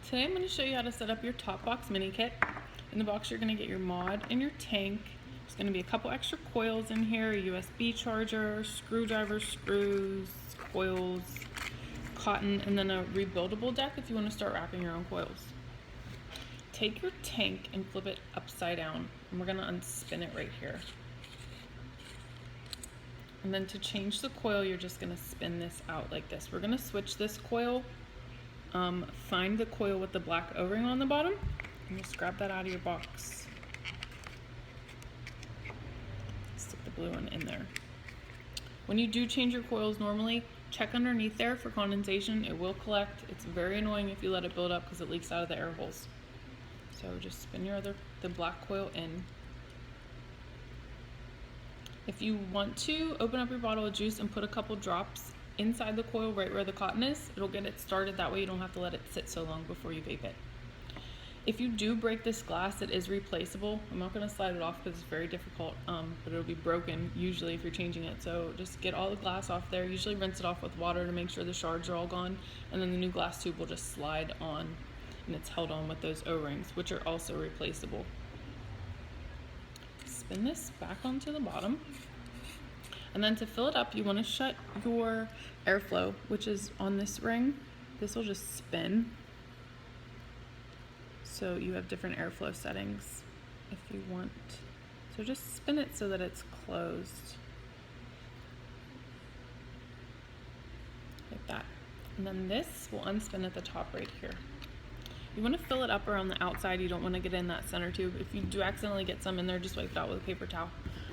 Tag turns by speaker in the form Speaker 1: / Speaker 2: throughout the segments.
Speaker 1: Today I'm going to show you how to set up your Topbox Mini kit. In the box you're going to get your mod and your tank. There's going to be a couple extra coils in here, a USB charger, screwdriver, screws, coils, cotton, and then a rebuildable deck if you want to start wrapping your own coils. Take your tank and flip it upside down, and we're going to unspin it right here. And then to change the coil, you're just going to spin this out like this. We're going to switch this coil. Find the coil with the black O-ring on the bottom and just grab that out of your box. Stick the blue one in there. When you do change your coils normally, check underneath there for condensation. It will collect. It's very annoying if you let it build up because it leaks out of the air holes. So just spin the black coil in. If you want to, open up your bottle of juice and put a couple drops inside the coil right where the cotton is. It'll get it started. That way you don't have to let it sit so long before you vape it. If you do break this glass, it is replaceable. I'm not going to slide it off because it's very difficult, but it'll be broken usually if you're changing it. So just get all the glass off there. Usually rinse it off with water to make sure the shards are all gone, and then the new glass tube will just slide on, and it's held on with those O-rings, which are also replaceable. Spin this back onto the bottom. And then to fill it up, you want to shut your airflow, which is on this ring. This will just spin. So you have different airflow settings if you want. So just spin it so that it's closed. Like that. And then this will unspin at the top right here. You want to fill it up around the outside. You don't want to get in that center tube. If you do accidentally get some in there, just wipe it out with a paper towel.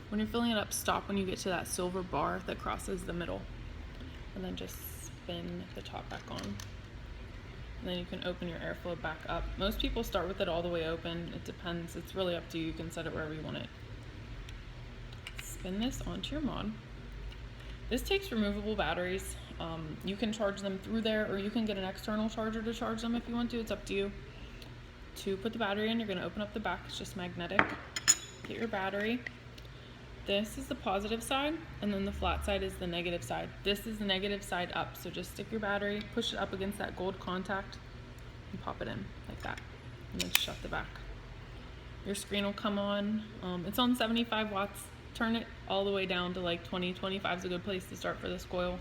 Speaker 1: When you're filling it up, stop when you get to that silver bar that crosses the middle. And then just spin the top back on. And then you can open your airflow back up. Most people start with it all the way open. It depends. It's really up to you. You can set it wherever you want it. Spin this onto your mod. This takes removable batteries. You can charge them through there, or you can get an external charger to charge them if you want to. It's up to you. To put the battery in, you're going to open up the back. It's just magnetic. Get your battery. This is the positive side, and then the flat side is the negative side. This is the negative side up, so just stick your battery, push it up against that gold contact, and pop it in like that, and then shut the back. Your screen will come on. It's on 75 watts. Turn it all the way down to like 20, 25 is a good place to start for this coil.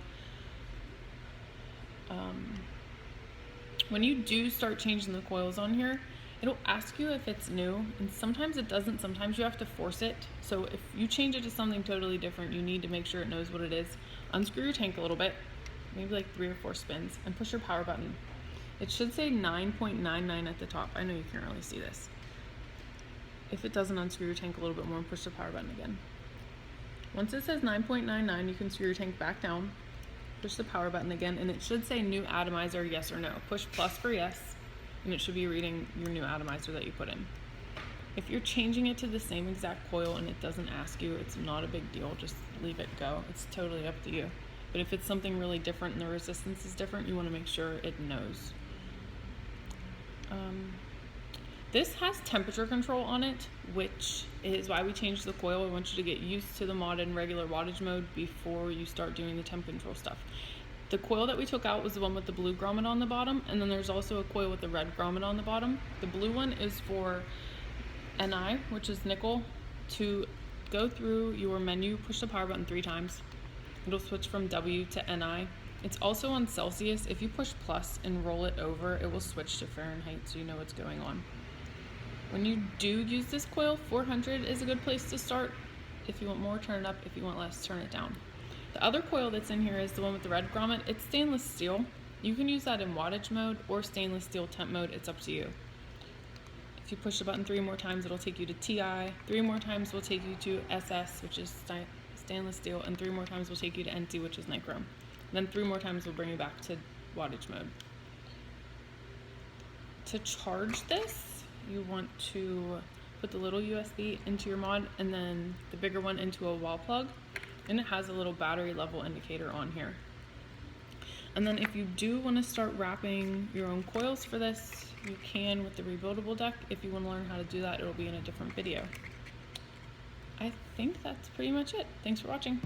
Speaker 1: When you do start changing the coils on here, it'll ask you if it's new, and sometimes it doesn't. Sometimes you have to force it. So if you change it to something totally different, you need to make sure it knows what it is. Unscrew your tank a little bit, maybe like 3 or 4 spins, and push your power button. It should say 9.99 at the top. I know you can't really see this. If it doesn't, unscrew your tank a little bit more and push the power button again. Once it says 9.99, you can screw your tank back down, push the power button again, and it should say new atomizer, yes or no. Push plus for yes, and it should be reading your new atomizer that you put in. If you're changing it to the same exact coil and it doesn't ask you, it's not a big deal. Just leave it go. It's totally up to you. But if it's something really different and the resistance is different, you want to make sure it knows. This has temperature control on it, which is why we changed the coil. I want you to get used to the mod in regular wattage mode before you start doing the temp control stuff. The coil that we took out was the one with the blue grommet on the bottom, and then there's also a coil with the red grommet on the bottom. The blue one is for Ni, which is nickel. To go through your menu, push the power button 3 times. It'll switch from W to Ni. It's also on Celsius. If you push plus and roll it over, it will switch to Fahrenheit, so you know what's going on. When you do use this coil, 400 is a good place to start. If you want more, turn it up. If you want less, turn it down. The other coil that's in here is the one with the red grommet. It's stainless steel. You can use that in wattage mode or stainless steel temp mode. It's up to you. If you push the button 3 more times, it'll take you to TI. 3 more times will take you to SS, which is stainless steel, and 3 more times will take you to NT, which is nichrome. And then 3 more times will bring you back to wattage mode. To charge this, you want to put the little USB into your mod and then the bigger one into a wall plug, and it has a little battery level indicator on here. And then if you do want to start wrapping your own coils for this, you can with the rebuildable deck. If you want to learn how to do that, it'll be in a different video. I think that's pretty much it. Thanks for watching.